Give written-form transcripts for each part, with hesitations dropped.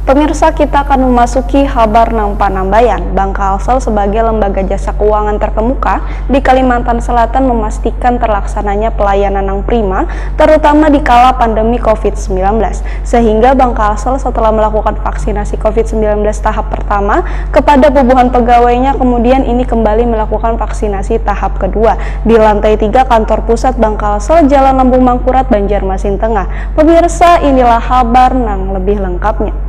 Pemirsa, kita akan memasuki kabar Nang Panambayan. Bank Kalsel sebagai lembaga jasa keuangan terkemuka di Kalimantan Selatan memastikan terlaksananya pelayanan yang prima, terutama di kala pandemi COVID-19. Sehingga Bank Kalsel setelah melakukan vaksinasi COVID-19 tahap pertama kepada bubuhan pegawainya, kemudian ini kembali melakukan vaksinasi tahap kedua di lantai 3 kantor pusat Bank Kalsel, Jalan Lambung Mangkurat, Banjarmasin Tengah. Pemirsa, inilah kabar Nang lebih lengkapnya.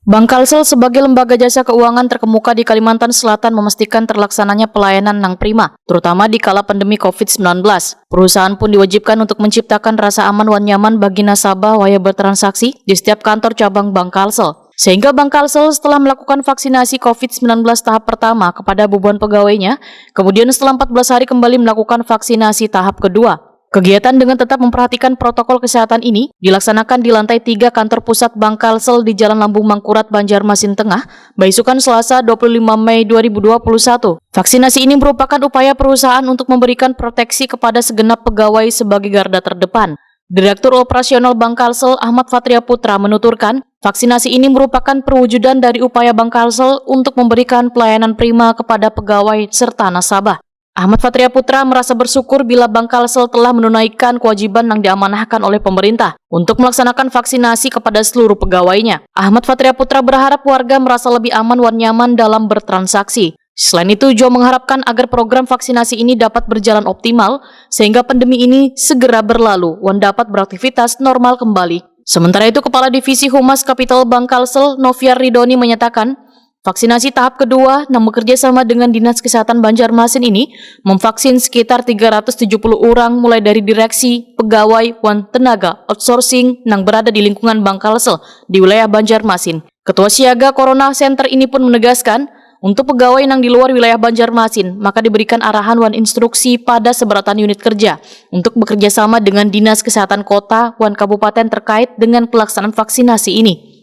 Bank Kalsel sebagai lembaga jasa keuangan terkemuka di Kalimantan Selatan memastikan terlaksananya pelayanan yang prima, terutama di kala pandemi COVID-19. Perusahaan pun diwajibkan untuk menciptakan rasa aman dan nyaman bagi nasabah waya bertransaksi di setiap kantor cabang Bank Kalsel. Sehingga Bank Kalsel setelah melakukan vaksinasi COVID-19 tahap pertama kepada bubuhan pegawainya, kemudian setelah 14 hari kembali melakukan vaksinasi tahap kedua. Kegiatan dengan tetap memperhatikan protokol kesehatan ini dilaksanakan di lantai 3 kantor pusat Bank Kalsel di Jalan Lambung Mangkurat, Banjarmasin Tengah, Baisukan Selasa 25 Mei 2021. Vaksinasi ini merupakan upaya perusahaan untuk memberikan proteksi kepada segenap pegawai sebagai garda terdepan. Direktur Operasional Bank Kalsel Ahmad Fatria Putra menuturkan, vaksinasi ini merupakan perwujudan dari upaya Bank Kalsel untuk memberikan pelayanan prima kepada pegawai serta nasabah. Ahmad Fatria Putra merasa bersyukur bila Bank Kalsel telah menunaikan kewajiban yang diamanahkan oleh pemerintah untuk melaksanakan vaksinasi kepada seluruh pegawainya. Ahmad Fatria Putra berharap warga merasa lebih aman dan nyaman dalam bertransaksi. Selain itu, Jo mengharapkan agar program vaksinasi ini dapat berjalan optimal sehingga pandemi ini segera berlalu dan dapat beraktivitas normal kembali. Sementara itu, Kepala Divisi Humas Kapital Bank Kalsel Noviar Ridoni menyatakan, vaksinasi tahap kedua yang bekerja sama dengan Dinas Kesehatan Banjarmasin ini memvaksin sekitar 370 orang mulai dari direksi, pegawai, dan tenaga outsourcing yang berada di lingkungan Bank Kalsel di wilayah Banjarmasin. Ketua Siaga Corona Center ini pun menegaskan, untuk pegawai yang di luar wilayah Banjarmasin, maka diberikan arahan dan instruksi pada seberatan unit kerja untuk bekerja sama dengan Dinas Kesehatan Kota dan Kabupaten terkait dengan pelaksanaan vaksinasi ini.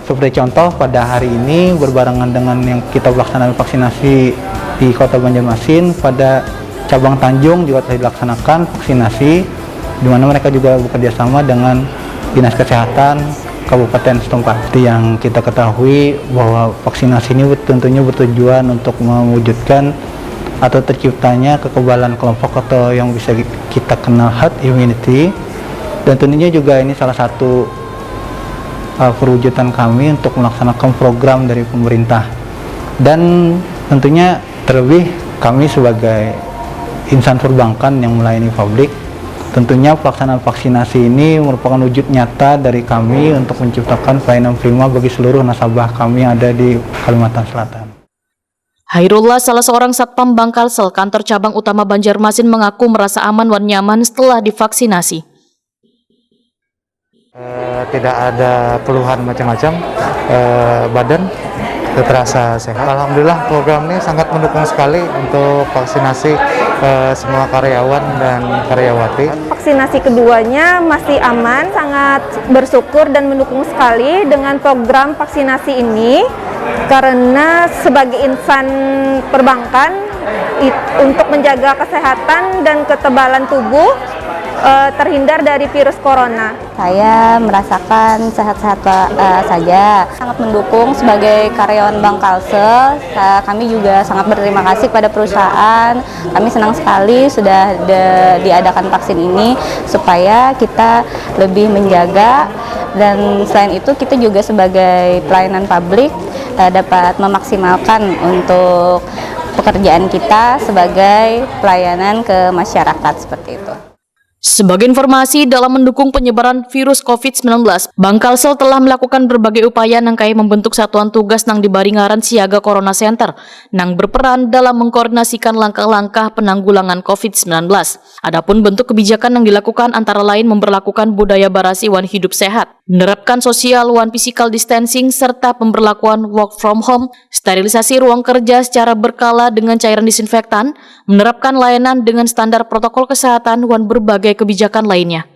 Seperti contoh, pada hari ini berbarengan dengan yang kita pelaksanaan vaksinasi di Kota Banjarmasin, pada cabang Tanjung juga telah dilaksanakan vaksinasi, di mana mereka juga bekerja sama dengan Dinas Kesehatan Kabupaten setempat. Seperti yang kita ketahui bahwa vaksinasi ini tentunya bertujuan untuk mewujudkan atau terciptanya kekebalan kelompok atau yang bisa kita kenal herd immunity, dan tentunya juga ini salah satu perwujudan kami untuk melaksanakan program dari pemerintah. Dan tentunya terlebih kami sebagai insan perbankan yang melayani publik, tentunya pelaksanaan vaksinasi ini merupakan wujud nyata dari kami untuk menciptakan pelayanan prima bagi seluruh nasabah kami yang ada di Kalimantan Selatan. Hairullah, salah seorang satpam Bank Kalsel kantor cabang utama Banjarmasin, mengaku merasa aman dan nyaman setelah divaksinasi. Tidak ada keluhan macam-macam, badan terasa sehat. Alhamdulillah, program ini sangat mendukung sekali untuk vaksinasi semua karyawan dan karyawati. Vaksinasi keduanya masih aman, sangat bersyukur dan mendukung sekali dengan program vaksinasi ini, karena sebagai insan perbankan untuk menjaga kesehatan dan ketebalan tubuh terhindar dari virus corona. Saya merasakan sehat-sehat saja, sangat mendukung sebagai karyawan Bank Kalsel. Kami juga sangat berterima kasih kepada perusahaan. Kami senang sekali sudah diadakan vaksin ini supaya kita lebih menjaga, dan selain itu kita juga sebagai pelayanan publik dapat memaksimalkan untuk pekerjaan kita sebagai pelayanan ke masyarakat seperti itu. Sebagai informasi, dalam mendukung penyebaran virus COVID-19, Bank Kalsel telah melakukan berbagai upaya yang kayak membentuk satuan tugas nang dibaringaran Siaga Corona Center, nang berperan dalam mengkoordinasikan langkah-langkah penanggulangan COVID-19. Adapun bentuk kebijakan yang dilakukan antara lain memberlakukan budaya barasi wan hidup sehat, menerapkan social wan physical distancing, serta pemberlakuan work from home, sterilisasi ruang kerja secara berkala dengan cairan disinfektan, menerapkan layanan dengan standar protokol kesehatan dan berbagai kebijakan lainnya.